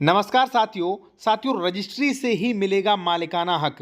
नमस्कार साथियों रजिस्ट्री से ही मिलेगा मालिकाना हक।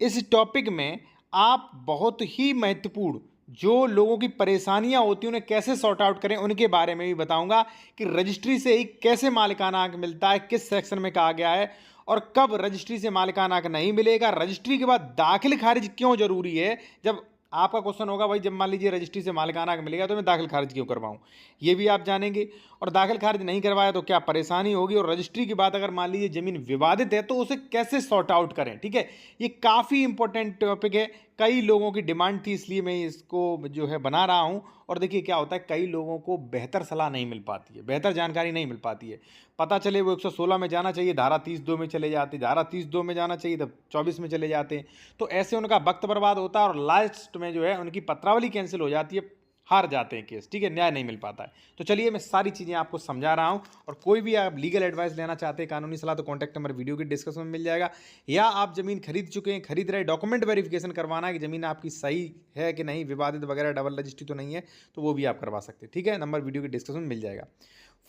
इस टॉपिक में आप बहुत ही महत्वपूर्ण जो लोगों की परेशानियां होती हैं उन्हें कैसे सॉर्ट आउट करें उनके बारे में भी बताऊंगा कि रजिस्ट्री से ही कैसे मालिकाना हक मिलता है, किस सेक्शन में कहा गया है और कब रजिस्ट्री से मालिकाना हक नहीं मिलेगा। रजिस्ट्री के बाद दाखिल खारिज क्यों जरूरी है। जब आपका क्वेश्चन होगा भाई जब मान लीजिए रजिस्ट्री से मालिकाना हक मिलेगा तो मैं दाखिल खारिज क्यों करवाऊं, ये भी आप जानेंगे। और दाखिल खारिज नहीं करवाया तो क्या परेशानी होगी, और रजिस्ट्री की बात अगर मान लीजिए जमीन विवादित है तो उसे कैसे सॉर्ट आउट करें। ठीक है, ये काफ़ी इंपॉर्टेंट टॉपिक है, कई लोगों की डिमांड थी इसलिए मैं इसको जो है बना रहा हूं। और देखिए क्या होता है, कई लोगों को बेहतर सलाह नहीं मिल पाती है, बेहतर जानकारी नहीं मिल पाती है। पता चले वो 116 में जाना चाहिए, धारा 30(2) में चले जाते, धारा 30(2) में जाना चाहिए तब 24 में चले जाते हैं। तो ऐसे उनका वक्त बर्बाद होता है और लास्ट में जो है उनकी पत्रावली कैंसिल हो जाती है, हार जाते हैं केस। ठीक है, न्याय नहीं मिल पाता है। तो चलिए मैं सारी चीज़ें आपको समझा रहा हूं। और कोई भी आप लीगल एडवाइस लेना चाहते हैं, कानूनी सलाह, तो कॉन्टैक्ट नंबर वीडियो के डिस्क्रिप्शन में मिल जाएगा। या आप जमीन खरीद चुके हैं, खरीद रहे, डॉक्यूमेंट वेरिफिकेशन करवाना है कि जमीन आपकी सही है कि नहीं, विवादित वगैरह डबल रजिस्ट्री तो नहीं है, तो वो भी आप करवा सकते हैं। ठीक है, नंबर वीडियो के डिस्क्रिप्शन में मिल जाएगा।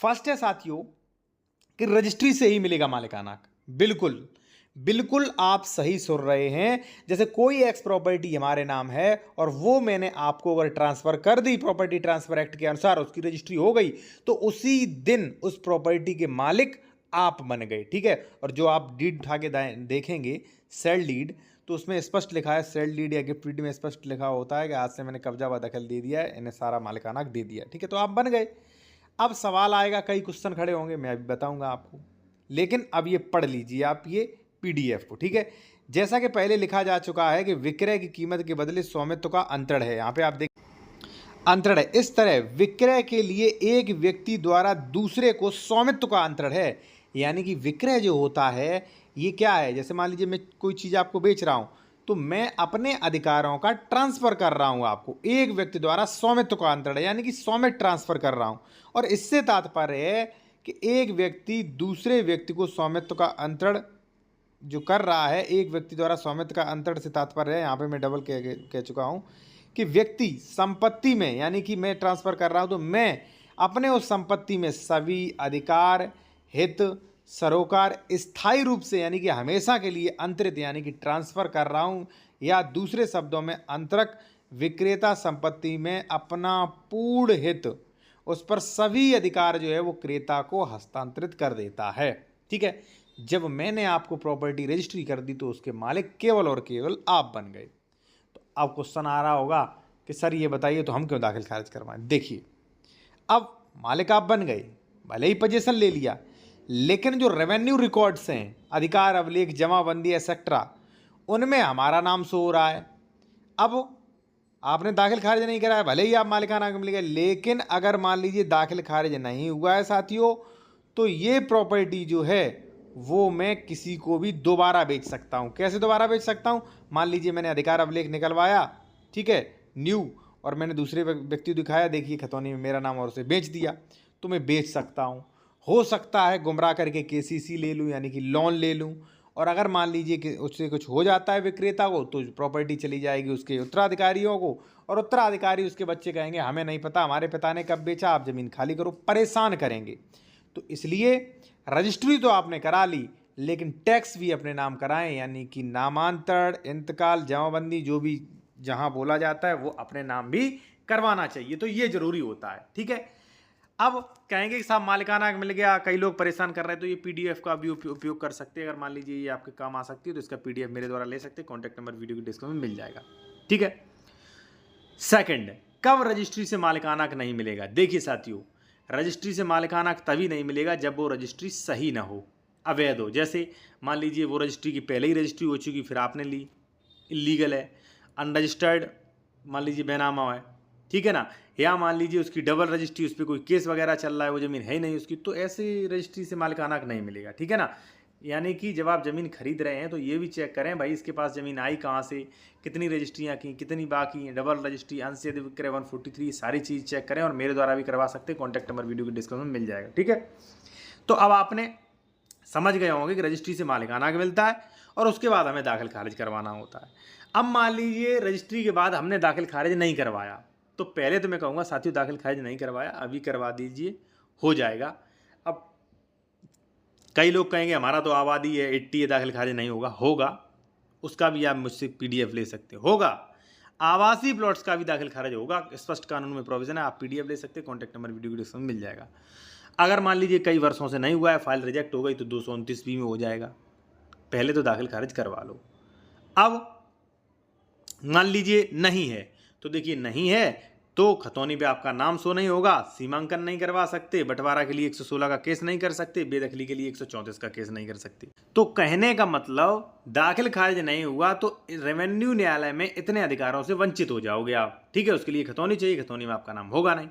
फर्स्ट है साथियों कि रजिस्ट्री से ही मिलेगा मालिकाना हक। बिल्कुल बिल्कुल आप सही सुन रहे हैं। जैसे कोई एक्स प्रॉपर्टी हमारे नाम है और वो मैंने आपको अगर ट्रांसफर कर दी, प्रॉपर्टी ट्रांसफर एक्ट के अनुसार उसकी रजिस्ट्री हो गई, तो उसी दिन उस प्रॉपर्टी के मालिक आप बन गए। ठीक है, और जो आप डीड उठा के देखेंगे सेल डीड, तो उसमें स्पष्ट लिखा है, सेल डीड या गिफ्ट डीड में स्पष्ट लिखा होता है कि आज से मैंने कब्जा व दखल दे दिया है, इन्हें सारा मालिकाना हक दे दिया। ठीक है, तो आप बन गए। अब सवाल आएगा, कई क्वेश्चन खड़े होंगे, मैं अभी बताऊंगा आपको, लेकिन अब ये पढ़ लीजिए आप ये पीडीएफ को। ठीक है, जैसा कि पहले लिखा जा चुका है कि विक्रय की कीमत के बदले स्वामित्व का अंतरण है। यहाँ पे आप देख अंतरण है। इस तरह विक्रय के लिए एक व्यक्ति द्वारा दूसरे को स्वामित्व का अंतरण है। यानी कि विक्रय जो होता है ये क्या है, जैसे मान लीजिए मैं कोई चीज़ आपको बेच रहा हूँ तो मैं अपने अधिकारों का ट्रांसफर कर रहा हूँ आपको, एक व्यक्ति द्वारा स्वामित्व का अंतरण है, यानी कि स्वामित्व ट्रांसफर कर रहा हूँ। और इससे तात्पर्य है कि एक व्यक्ति दूसरे व्यक्ति को स्वामित्व का अंतरण जो कर रहा है, एक व्यक्ति द्वारा स्वामित्व का अंतरण से तात्पर्य है, यहाँ पे मैं डबल कह चुका हूँ कि व्यक्ति संपत्ति में, यानी कि मैं ट्रांसफर कर रहा हूँ तो मैं अपने उस संपत्ति में सभी अधिकार, हित, सरोकार स्थायी रूप से यानी कि हमेशा के लिए अंतरित यानी कि ट्रांसफर कर रहा हूँ, या दूसरे शब्दों में अंतरक विक्रेता संपत्ति में अपना पूर्ण हित, उस पर सभी अधिकार जो है वो क्रेता को हस्तांतरित कर देता है। ठीक है, जब मैंने आपको प्रॉपर्टी रजिस्ट्री कर दी तो उसके मालिक केवल और केवल आप बन गए। तो अब क्वेश्चन आ रहा होगा कि सर ये बताइए तो हम क्यों दाखिल खारिज करवाएं। देखिए, अब मालिक आप बन गए, भले ही पोजीशन ले लिया, लेकिन जो रेवेन्यू रिकॉर्ड्स हैं, अधिकार अभिलेख, जमाबंदी एक्सेट्रा, उनमें हमारा नाम शो हो रहा है। अब आपने दाखिल खारिज नहीं कराया, भले ही आप मालिकाना हक मिल गए, लेकिन अगर मान लीजिए दाखिल खारिज नहीं हुआ है साथियों, तो ये प्रॉपर्टी जो है वो मैं किसी को भी दोबारा बेच सकता हूँ। कैसे दोबारा बेच सकता हूँ, मान लीजिए मैंने अधिकार अभिलेख निकलवाया, ठीक है, न्यू, और मैंने दूसरे व्यक्ति को दिखाया, देखिए खतौनी में मेरा नाम, और उसे बेच दिया, तो मैं बेच सकता हूँ। हो सकता है गुमराह करके केसीसी ले लूँ, यानी कि लोन ले लूँ, और अगर मान लीजिए कि उससे कुछ हो जाता है विक्रेता को, तो प्रॉपर्टी चली जाएगी उसके उत्तराधिकारियों को, और उत्तराधिकारी उसके बच्चे कहेंगे हमें नहीं पता, हमारे पिता ने कब बेचा, आप ज़मीन खाली करो, परेशान करेंगे। तो इसलिए रजिस्ट्री तो आपने करा ली, लेकिन टैक्स भी अपने नाम कराएं, यानी कि नामांतरण, इंतकाल, जमाबंदी, जो भी जहां बोला जाता है वो अपने नाम भी करवाना चाहिए। तो ये जरूरी होता है। ठीक है, अब कहेंगे कि साहब मालिकाना हक मिल गया, कई लोग परेशान कर रहे हैं, तो ये पीडीएफ का भी उपयोग कर सकते हैं। अगर मान लीजिए ये आपके काम आ सकती है तो इसका पीडीएफ मेरे द्वारा ले सकते हैं, कॉन्टैक्ट नंबर वीडियो के डिस्क्रिप्शन में मिल जाएगा। ठीक है, सेकंड, कब रजिस्ट्री से मालिकाना हक नहीं मिलेगा। देखिए साथियों, रजिस्ट्री से मालिकाना हक तभी नहीं मिलेगा जब वो रजिस्ट्री सही ना हो, अवैध हो। जैसे मान लीजिए वो रजिस्ट्री की पहले ही रजिस्ट्री हो चुकी, फिर आपने ली, इलीगल है। अनरजिस्टर्ड मान लीजिए बेनामा है, ठीक है ना, या मान लीजिए उसकी डबल रजिस्ट्री, उस पर कोई केस वगैरह चल रहा है, वो ज़मीन है ही नहीं उसकी, तो ऐसी रजिस्ट्री से मालिकाना हक नहीं मिलेगा। ठीक है ना, यानी कि जब आप ज़मीन खरीद रहे हैं तो ये भी चेक करें भाई इसके पास ज़मीन आई कहाँ से, कितनी रजिस्ट्रियाँ की, कितनी बाकी हैं, डबल रजिस्ट्री, अंशेद विक्रय 143, सारी चीज़ चेक करें, और मेरे द्वारा भी करवा सकते हैं, कॉन्टैक्ट नंबर वीडियो के डिस्क्रिप्शन में मिल जाएगा। ठीक है, तो अब आपने समझ गए होंगे कि रजिस्ट्री से मालिकाना हक मिलता है और उसके बाद हमें दाखिल खारिज करवाना होता है। अब मान लीजिए रजिस्ट्री के बाद हमने दाखिल खारिज नहीं करवाया, तो पहले तो मैं कहूँगा साथियों दाखिल खारिज नहीं करवाया, अभी करवा दीजिए, हो जाएगा। अब कई लोग कहेंगे हमारा तो आबादी है 80 है, दाखिल खारिज नहीं होगा। होगा, उसका भी आप मुझसे PDF ले सकते हो। होगा, आवासीय प्लॉट्स का भी दाखिल खारिज होगा, स्पष्ट कानून में प्रोविजन है, आप PDF ले सकते हैं। कॉन्टैक्ट नंबर वीडियो की डिस्क्रिप्शन में मिल जाएगा। अगर मान लीजिए कई वर्षों से नहीं हुआ है, फाइल रिजेक्ट हो गई, तो 229B में हो जाएगा। पहले तो दाखिल खारिज करवा लो। अब मान लीजिए नहीं है, तो देखिए नहीं है तो खतौनी पे आपका नाम शो नहीं होगा, सीमांकन नहीं करवा सकते, बंटवारा के लिए 116 का केस नहीं कर सकते, बेदखली के लिए 134 का केस नहीं कर सकते। तो कहने का मतलब दाखिल खारिज नहीं हुआ तो रेवेन्यू न्यायालय में इतने अधिकारों से वंचित हो जाओगे आप। ठीक है, उसके लिए खतौनी चाहिए, खतौनी में आपका नाम होगा नहीं।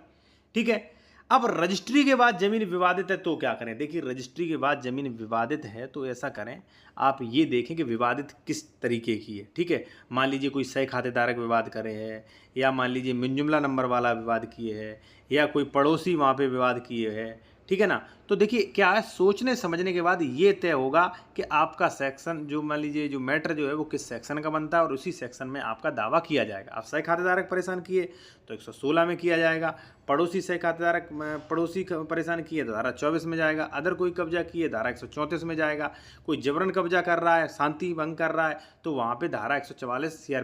ठीक है, अब रजिस्ट्री के बाद जमीन विवादित है तो क्या करें? देखिए, रजिस्ट्री के बाद जमीन विवादित है तो ऐसा करें, आप ये देखें कि विवादित किस तरीके की है। ठीक है, मान लीजिए कोई सह खातेदारक विवाद करे है, या मान लीजिए मिनजुमला नंबर वाला विवाद किए है, या कोई पड़ोसी वहाँ पे विवाद किए है। ठीक है ना, तो देखिए क्या है, सोचने समझने के बाद ये तय होगा कि आपका सेक्शन जो मान लीजिए जो मैटर जो है वो किस सेक्शन का बनता है, और उसी सेक्शन में आपका दावा किया जाएगा। आप सह खातेदारक परेशान किए तो 116 में किया जाएगा, पड़ोसी सह खातेदारक पड़ोसी परेशान किए तो धारा 24 में जाएगा, अदर कोई कब्जा किए धारा 134 में जाएगा, कोई जबरन कब्जा कर रहा है, शांति भंग कर रहा है तो वहाँ पे धारा 144 CRPC